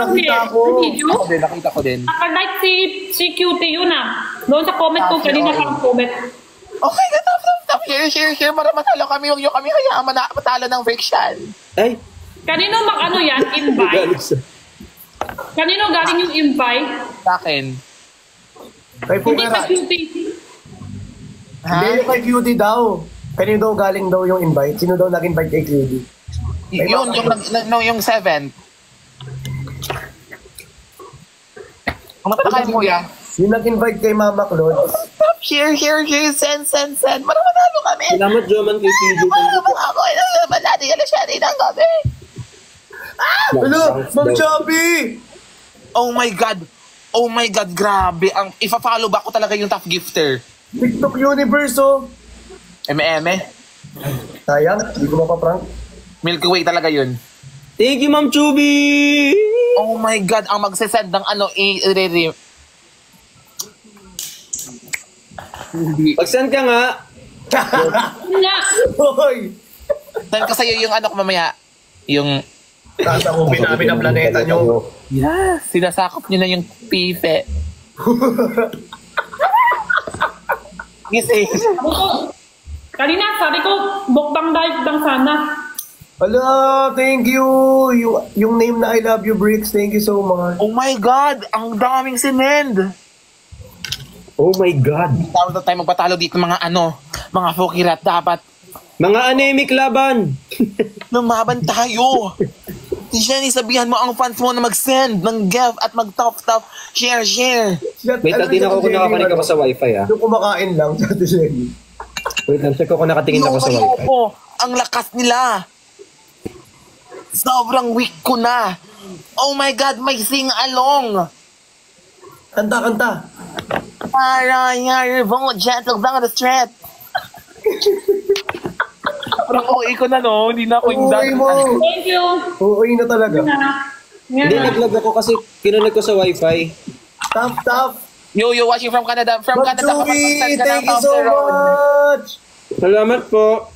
nakita ko. Nakita ko din. Naka-like si Cutie yun ah. Doon sa comment ko, kanina kang comment. Okay, stop. Share. Para matalo kami. Huwag nyo kami kaya matalo ng friction. Ay. Kanino ano yan? Invite? Kanino galing yung invite? Sa akin. Kay Hindi Pukera. sa Cutie. Hindi yung kay Cutie daw. Kanino daw galing daw yung invite? Sino daw nag-invite kay Cutie? Yung 7th. Ang matakay mo yan. Yung nag-invite kay Mama Claude. Stop, share, send. Para manalo kami. Salamat, Joman, kay PJ. Malati ka na siya rin ang gabi. Hello, Mang Chubby! Oh my God, grabe. Ipa-follow back ko talaga yung top gifter. TikTok Universe, oh. Eme. Sayang, hindi ko mapaprank. Milky Way talaga yun. Thank you, Ma'am Chubby! Oh my God, ang magsasend ng hindi. Pag-send ka nga. Nga. Hoy! Send ko sa'yo yung ko mamaya. Yung... Tasakupin namin ang planeta nyo. Yes, sinasakop nyo na yung pipe. Kasi... Kanina, sabi ko, bukbang dive lang sana. Hala, thank you. Yung name na I Love You Bricks, thank you so much. Oh my God, ang daming sinend. Oh my God. Dapat tayo magpatalo dito mga mga fukirat dapat. Mga anemic laban. Lumaban tayo. Jenny, sabihan mo ang fans mo na mag-send ng gift at mag-top, share. Wait, natin ako kung nakakanig ako sa wifi ah. Yung kumakain lang sa Jenny. Wait lang, check ko kung nakatingin ako sa wifi. Ang lakas nila. Sobrang weak ko na. Oh my God, may sing-along. Kanta. Para your vote, gentle down the street. Parang OA ko na no, hindi na ako yung Uy mo. Thank you. Uy na talaga. Hindi, naglag ako kasi kinunod ko sa wifi. Top. Yo, watching from Canada. From Canada, Matsui, thank you so much. Salamat po.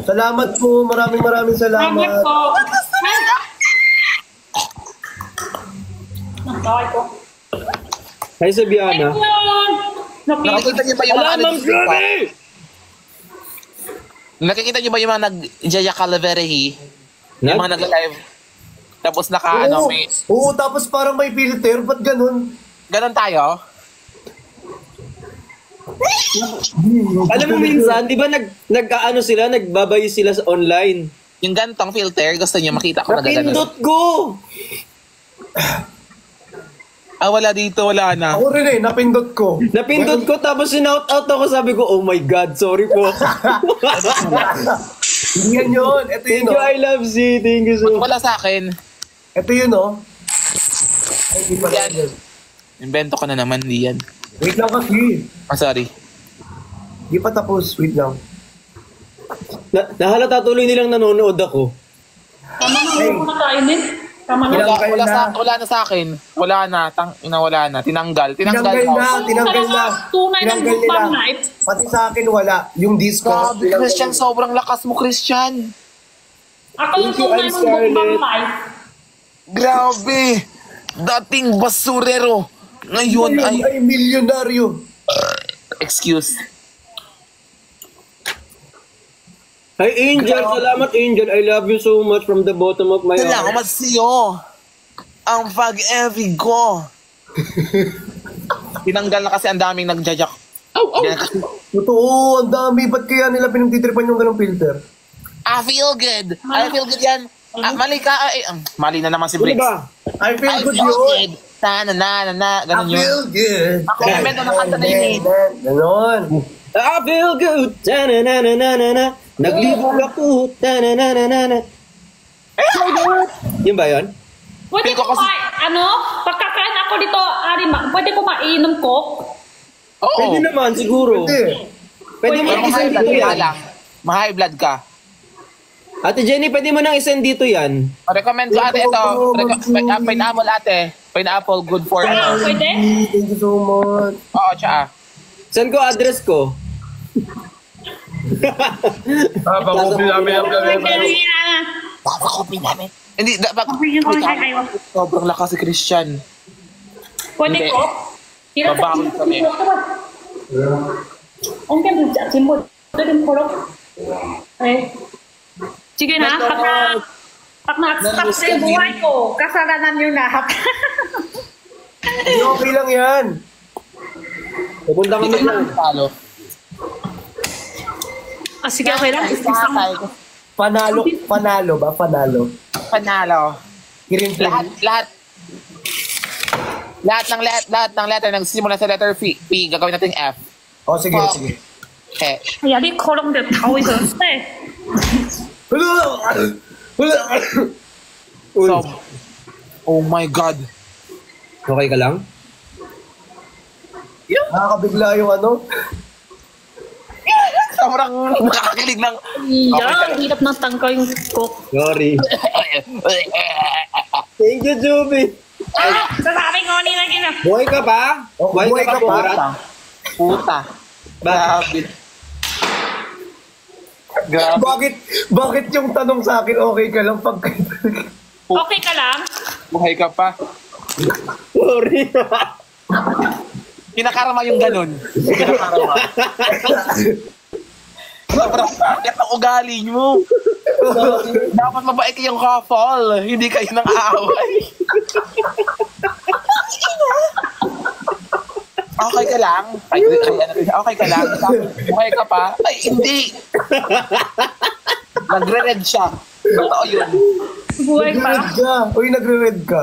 Salamat po. Maraming salamat. Nakakay ko. Hi, Sabiana. Nakikita niyo ba yung mga nakikita niyo ba yung mga nag-Jaya Calaverehi? Yung mga nag-live. Tapos may... Oo, tapos parang may filter. Ba't ganun? Ganon tayo? Alam mo minsan, di ba nagbabayo sila sa online? Yung gantong filter, gusto niyo makita ko na gano'n. Napindot ko! Wala dito, wala na. Ako rin napindot ko. Napindot ko, tapos sinout out ako, sabi ko, oh my God, sorry po. Yan yun. Ito yun, Thank you, I love Z. Thank you so much. Wala sa akin. Ito yun, oh. Ay, di pa Yan. yan. Invento ko na naman, di yan. Wait lang kasi. Sorry. Di pa tapos. Wait lang. Nahalata tuloy nilang nanonood ako. Tama na, huwag mo na kainin. Tama na. Wala na sa akin. Wala na. Wala na. Tinanggal Tinanggal na. Tunay ng bukbang night. Pati sa akin wala. Yung disco. Grabe, Christian. Sobrang lakas mo, Christian. Ako yung tunay ng bukbang night. Grabe. Dating basurero. Ngayon ay milyonaryo. Excuse. Hi, Angel. Salamat, Angel. I love you so much from the bottom of my heart. Salamat sa'yo. Ang pag-every ko. Tinanggal na kasi ang daming nagjajak. Totoo, ang dami. Ba't kaya nila pinagtitripan yung ganong filter? I feel good. I feel good yan. Mali ka. Mali na naman si Briggs. Ba? I feel good yun. Na. Ganun I yun. feel good. Ako, comment na kanta na yun. Ganon. I feel good. Ta-na-na-na-na-na. Naglibog ako. Ta-na-na-na-na. Yun ba yun? Pwede ko pagkakain ako dito, pwede ko mainom coke? Oo. Pwede naman, siguro. Pwede mo nang isend dito yan. Ma-high blood ka. Ate Jenny, pwede mo nang isend dito yan. Recommend ko ate ito. Pineapple ate. Pineapple, good for Pwede? Thank you so much. Oo, tsaa. Send ko address ko. Pakopin namin ang planeta. Papakopin namin. Hindi, dapat Bigyan ko siya kayo. sobrang lakas si Christian. Pwede Hindi. ko? Babawi kami. Ang ganda dyan, simbol. Ito din puro. Eh. Sige na, pag na-stop sa yung buhay ko, kasalanan yung lahat. Hindi, okay lang yan. Pupunta kami na. Talo. Sige, okay lang. Panalo ba? Panalo. Panalo. Kirin Lahat ng letter nagsisimula sa letter P, gagawin natin F. Oh, sige, Oh. sige. Eh, 壓力可能就頭上升。 so, oh my God. Okay ka lang? Nakakabigla yung ano. Sobrang nakakakilig ng... Yan, hirap ng tangka yung cook. Sorry. Thank you, Juby. Sasabi ko nila kina. Buhay ka pa? Oh, Buhay buhay ka ka pa, pa. Borat? Puta. Grabe. Grabe. Bakit yung tanong sa akin, okay ka lang pag... Okay ka lang? Buhay ka pa. Sorry. Kinakarama yung ganun. Kinakarama. Sobrang sakit ang ugali mo. Dapat mabait kayong couple. Hindi kayo nang aaway. Okay ka lang? Okay ka lang? Buhay ka pa? Ay, hindi. Nagre-red siya. Totoo yun. Buhay pa? Nagre-red ka. Uy, nagre-red ka.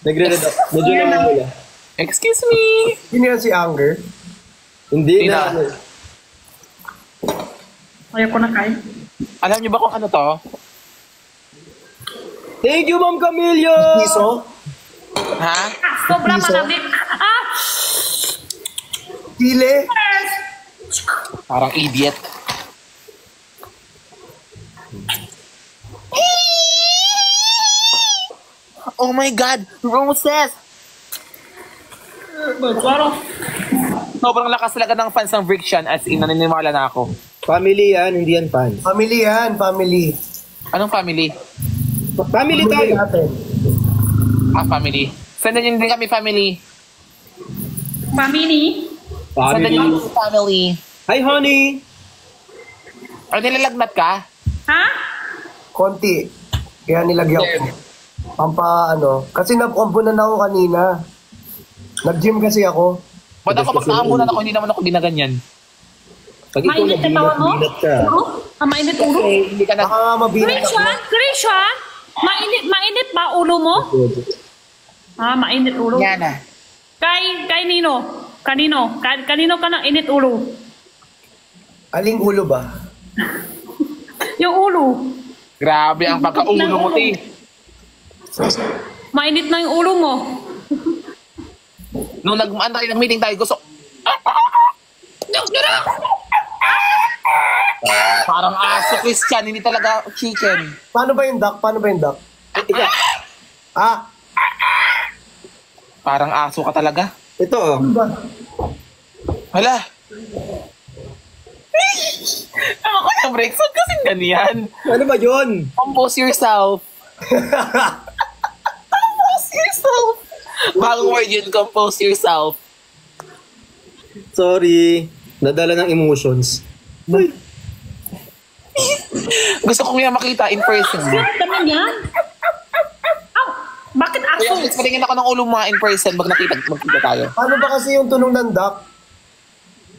Nagre-red up. Medyo lang wala. Excuse me. Yun yan si Anger. Hindi Hindi na. na. Ayaw ko na kain. Alam niyo ba kung ano to? Thank you, Ma'am Camilio! Piso? Ha? Sobra Piso? malamig. Chile? Parang idiot. Oh my God! Roses! Parang, Sobrang lakas talaga ng fans ng Friction as in, naniniwala na ako. Family yan, hindi yan fans. Family yan, family. Anong family? Family tayo. natin. Family. Sandan yun din kami family. family. Sandan yun Family. family. Hi, honey! Or nilalagnat ka? Ha? Konti. Kaya nilagyan ko. Kasi napukampunan ako kanina. Nag-gym kasi ako. Ba't ako magkaambunan ako, hindi naman ako ginaganyan. Pag ikaw Mainit na tawa mo? nabinat ka. Ulo? Mainit ulo? Hindi ka na... Baka nga mabinat ako. Christian? Mainit ba ulo mo? Mainit ulo. Yan na. Kay Nino. Kanino ka na init ulo? Aling ulo ba? Yung ulo. Grabe ang pagkaulo mo, ti. Mainit na yung ulo mo. Nung nag-meeting tayo, gusto... Parang aso, Christian, hindi talaga chicken. Paano ba yung duck? Parang aso ka talaga. Ito, oh. Ano ba? Hala. Ako ko yung break. Saan kasing ganyan? Ano ba yun? Compose yourself. Compose yourself. Bagong word yun, compose yourself. Sorry. Nadala ng emotions. Gusto ko nga makita in person. Bakit naman yan? Bakit Kaya aso? patingin ako ng ulo mo in person pag magkita tayo. Paano ba kasi yung tunog ng duck?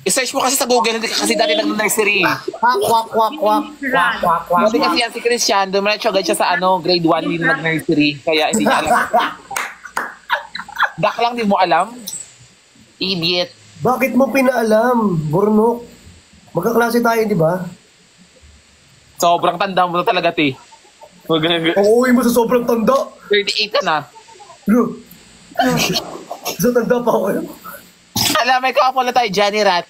I-search mo kasi sa Google, hindi ka kasi dati nag-nursery. Kwak, kwak, kwak, kwak. Kwak, kwak, kwak. Dati kasi yan si Christian, dumiretso agad siya sa grade 1, hindi na nag-nursery. Kaya hindi niya alam. Dak lang, di mo alam. Idiot. Bakit mo pinaalam, Burnok? Magkaklase tayo, di ba? Sobrang tanda mo na talaga, ti. Uuwi mo sa sobrang tanda. 38 ka na. Bro. Sa tanda pa ako. Alam, may couple na tayo, Jenny Rat.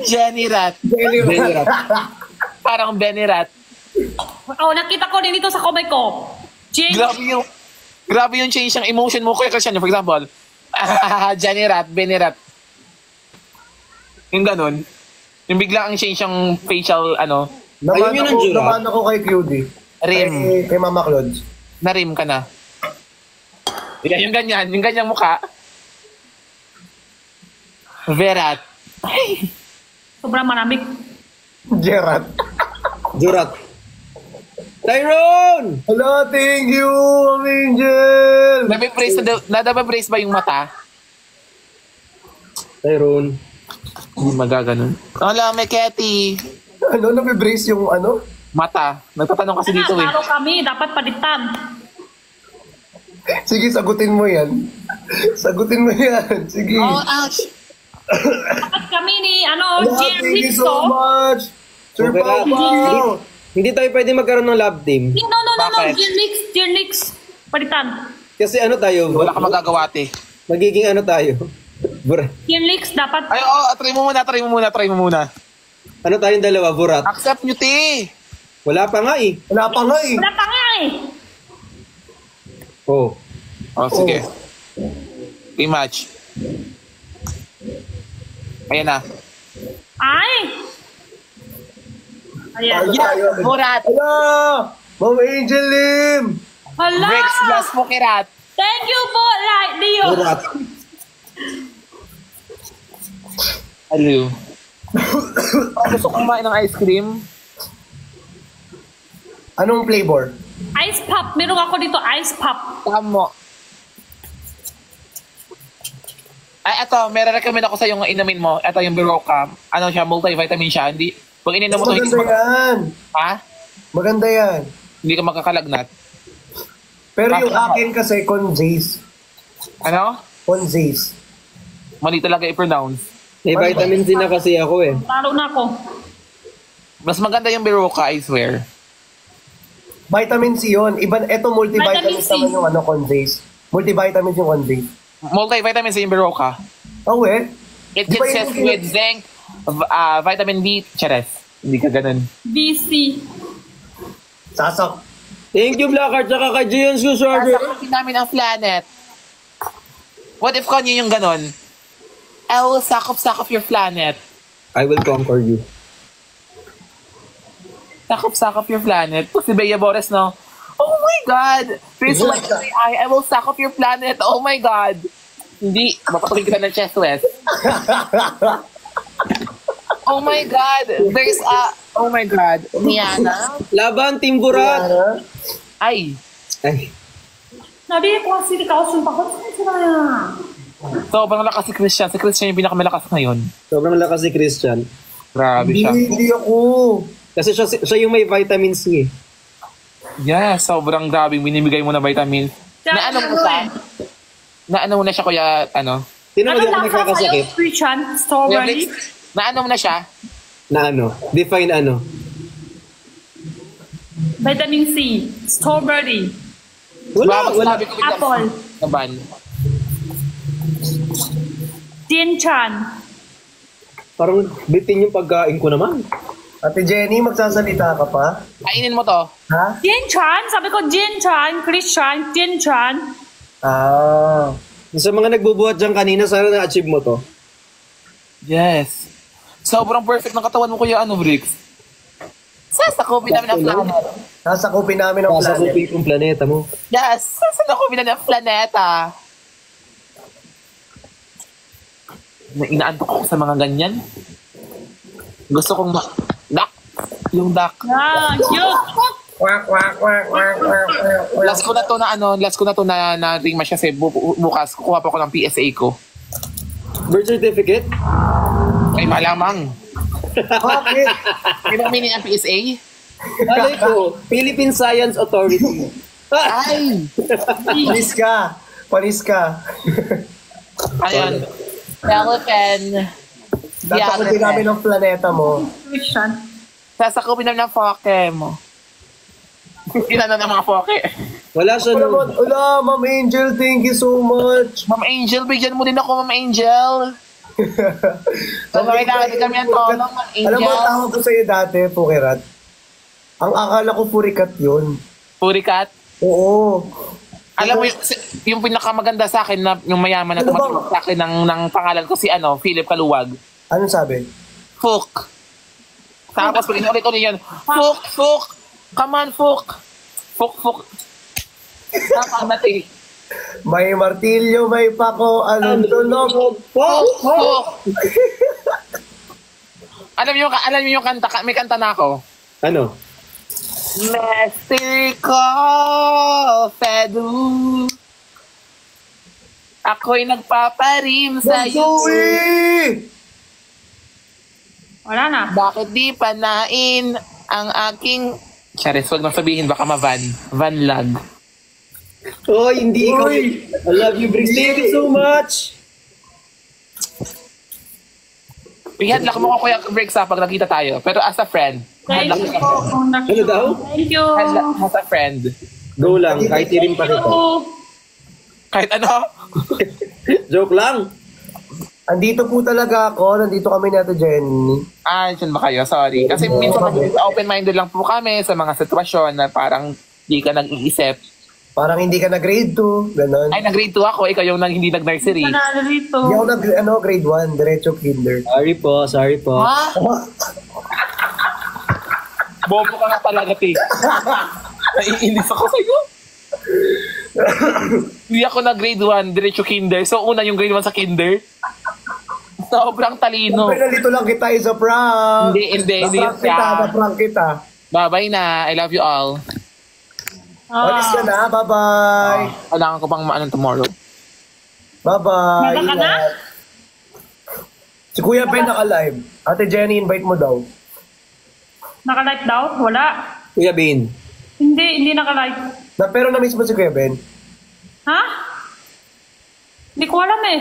Jenny Rat. Parang Benny Rat. Nakita ko din dito sa kamay ko. Jane. Grabe yung change ng emotion mo. Kuya Christian, for example, Jenny Rat, Benny Rat. Yung ganun. Yung bigla ang change ng facial, Ayun yun ang Jurat. Naman ako kay QD. Rim. Kay Mama Claude. Na-rim ka na. Yung ganyang mukha. Verat. Ay. Sobrang maraming. Gerard. Jurat. Tyrone! Hello, thank you, Angel! Nadababrace ba yung mata? Tyrone. Hindi magaganon. Wala, may Ketty. Ano, nabibrace yung ano? Mata. Nagtatanong kasi dito eh. Talo kami, dapat palitan. Sige, sagutin mo yan. Sagutin mo yan. Sige. Oh, ouch. Dapat kami ni, ano, Hello, Jim thank you Risto. so much! Sir Okay, Papa! Hindi tayo pwede magkaroon ng lab team. No, Bakit? Jim Nix. Palitan. Kasi ano tayo? Wala ka magagawa, te. Magiging ano tayo? Jim Nix, dapat. Ay, try mo muna. Ano tayong dalawa? Burat. Accept nyo, te. Wala pa nga eh. Wala pa nga eh. Wala pa nga eh. Oh. Oh, sige. Rematch. Ayan na. Ay! Ayan. Yeah, Murat. Hello! Ma'am Angel Lim! Hala! Rex plus Pokerat. Thank you po, Leo. Burat. Hello. Gusto kong kumain ng ice cream. Anong flavor? Ice pop. Meron ako dito, ice pop. Tamo. Ay, eto, may recommend ako sa yung inumin mo. Eto yung Berocca. Ano siya, multivitamin siya. Hindi, pag ininom mo to, hindi Maganda yan. Ha? Maganda yan. Hindi ka makakalagnat. Pero Bakit? yung akin kasi, Conzace. Ano? Conzace. Mali talaga i-pronounce. May vitamin C na kasi ako eh. Talo na ako. Mas maganda yung Berocca, I swear. Vitamin C yun. Eto multivitamins Vitamin C. naman yung ano, Conzace. Multivitamins yung Conzace. Multivitamin sa yung Berocca. Oh, eh? It Di ba consists yung- with zinc, vitamin B, chares. Hindi ka ganun. BC. Sasak. Thank you, Blackheart, saka kay Gion Susorder. Sasakutin namin ang planet. What if kanya yung ganun? I will sakop your planet. I will conquer you. Sakop your planet. Si Bea Bores, no? Oh my God! Please like I will sakop your planet. Oh my God! Hindi. Mapatuloy kita ng chest west. Oh my God! There's a... Oh my God. Niana? Laban, Team Burat. Ano? Ay. Ay, Nabi ko kasi kausun pa ko. Sobrang lakas si Christian. Si Christian yung pinakamalakas ngayon. sobrang lakas si Christian. Grabe siya. Hindi ako. Kasi siya yung may vitamin C eh. Yeah, sobrang grabe. Binibigay mo na vitamin. Na ano mo siya? Na ano mo na siya, kuya, ano? Sino Ano mo di ako lang nagkakasakit? sa'yo, Christian? Kuya Strawberry? Blix, na ano mo na siya? Na ano? Define ano? Vitamin C. Strawberry. Wala. Sabi ko bigla, Apple. Naban. Dinchan. Parang bitin yung pagkain ko naman. Ate Jenny, magsasalita ka pa? Kainin mo to. Ha? Dinchan. Sabi ko Dinchan. Christian. Dinchan. Ah. Sa mga nagbubuhat dyan kanina, sana na-achieve mo to. Yes. Sobrang perfect ng katawan mo, kuya, ano, Brix? Sasakupin namin ang planet. Sasakupin namin ang Nasa planet. kupit yung planeta mo. Yes, sasakupin namin ang planeta. Inaantok ako sa mga ganyan. Gusto kong duck. Yung duck. Ah, yun. Quack, quack, quack, quack, quack, quack, quack. Last ko na to na ring match kasi bukas kukuha pa ako ng PSA ko. Birth certificate? Ay, malamang. Bakit? May bang meaning ang PSA? Alay ko, Philippine Science Authority. Ay! Panis ka. Panis ka. Ayun. Elephant. Sasakupin namin ang planeta mo. Christian. Sasakupin namin ng foke mo. Ilan na ng mga foke. Wala siya Wala, nung... wala, Ma'am Angel, thank you so much. Ma'am Angel, bigyan mo din ako, Ma'am Angel. Kailangan kami ang tulong, Ma'am Angel. Alam mo, ang tawag ko sa'yo dati, Pukirat. Ang akala ko Purikat yun. Purikat. Oo. Alam mo, yung pinakamaganda sa akin na yung mayaman na Ano ba? tumatawag sa akin ng pangalan ko si Philip Kaluwag. Anong sabi? Hook. Tapos pag inulit-ulit yun, Fuk! Come on, Fuk! Fuk! Tama mati. May martilyo, may pako, anong tunog? Fuk! Alam niyo yung kanta, may kanta na ako. Ano? Mexico, Fedu. Ako'y nagpaparim sa'yo. Joey! Wala na. Bakit di panain ang aking... Charis, huwag nang sabihin, baka Van lag. Oh, hindi ko. Uy! I love you, Briggs. Thank you so much. Ihadlak mo ko Kuya Briggs pag nakita tayo. Pero as a friend. Thank Hadlak you mo. po. kung nakita. Ano daw? Thank you. Hadlak as a friend. Go lang, kahit tirim pa kita. Kahit ano? Joke lang. Andito po talaga ako. Nandito kami ni Ate Jenny. Diyan ba kayo? Sorry. Kasi minsan open-minded lang po kami sa mga sitwasyon na parang di ka nag-iisip. Parang hindi ka na grade 2. Ganon. Ay, nag-grade 2 ako. Ikaw yung hindi nag-nursery. Nanalo dito. Hindi ako grade 1. Diretso kinder. Sorry po. Ha? Bobo ka nga talaga, T. Naiinis ako sa'yo. Hindi ako nag-grade 1, diretso kinder. So, una yung grade 1 sa kinder. Sobrang talino. Pero nalito lang kita is a prank. Hindi Na-prank kita. Bye-bye na. I love you all. Alis ka na. Bye-bye. Kailangan ko pang maanong tomorrow. Bye-bye. Naka ka na? Si Kuya Ben naka-live. Ate Jenny, invite mo daw. Naka-light daw? Wala. Kuya Bean. Hindi naka-light. Pero na-miss mo si Kuya Ben. Ha? Hindi ko alam eh.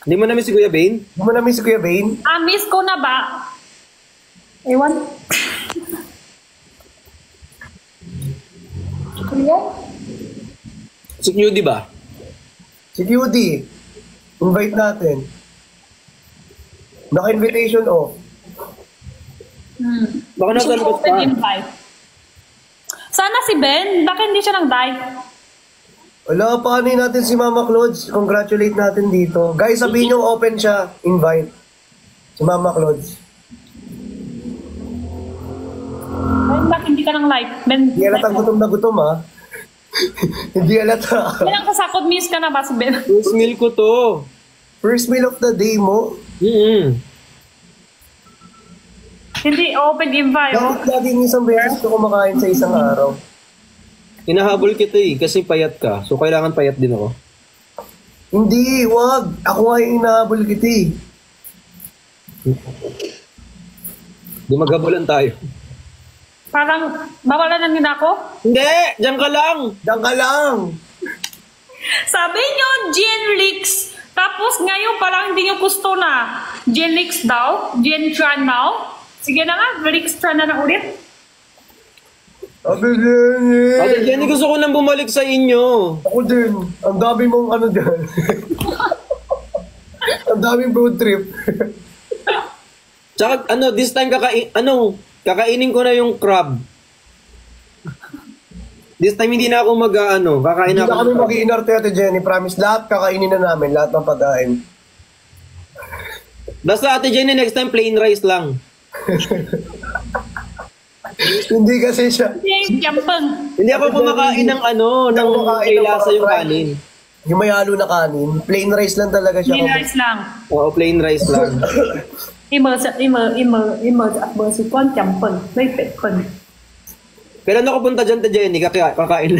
Hindi mo namin si Kuya Bean? Hindi mo na-miss si Kuya Ben? Miss ko na ba? Ewan. Si Q, di ba? Si QD. Invite natin. Naka-invitation off. Baka nasa labas Open pa. invite. Sana si Ben. Bakit hindi siya nag-die? Wala, paanoy natin si Mama Clods. Congratulate natin dito. Guys, sabihin nyo open siya. Invite. Si Mama Clods. Ben, bakit hindi ka nang live? Ben, Hindi alat ang gutom na gutom, ha? Hindi alat, ha? Ilang kasakot miss ka na ba si Ben? First meal ko to. First meal of the day mo? Hindi, open invite. Oh. Bakit laging isang beses ko kumakain sa isang araw? Hinahabol kita kasi payat ka. So, kailangan payat din ako. Hindi, wag. Ako nga yung inahabol kita eh. Di maghabulan tayo. Parang, bawalan lang din ako. Hindi! Diyan ka lang! Diyan ka lang. Sabi nyo, Genlix. Tapos ngayon parang hindi nyo gusto na. Genlix daw? Gentran daw? Sige na nga, Lixtran na ulit. Ate Jenny. Ate Jenny, gusto ko nang bumalik sa inyo. Ako din. Ang dami mong ano dyan. Ang daming road trip. Tsaka, this time kakainin ko na yung crab. This time hindi na ako kakain Hindi ako. na kami mag-iinarte, Ate Jenny. Promise, lahat kakainin na namin. Lahat ng pagkain. Basta Ate Jenny, next time plain rice lang. Hindi kasi siya. Hindi, yampang. Hindi ako kumakain ng ng may lasa yung kanin. Yung may halo na kanin. Plain rice lang talaga siya. Hindi rice lang. Oo, plain rice lang. At si Kwan, yampang. May pekon. Kailan ako punta dyan, Jenny? Kakain.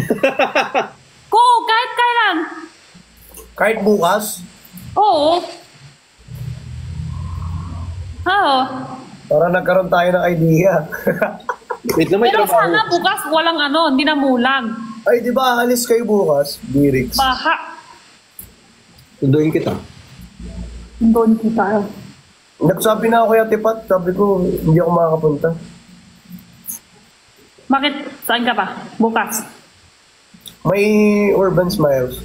Ko, kahit kailan. Kahit bukas. Oo. Oo. Para nagkaroon tayo ng idea. Wait lang, may Pero trabaho. sana bukas walang hindi na mulang. Ay, di ba alis kayo bukas? Dirix. Baha. Sunduin kita. Doon kita. Nagsabi na ako kay Ate Pat. Sabi ko, hindi ako makakapunta. Bakit? Saan ka pa? Bukas. May Urban Smiles.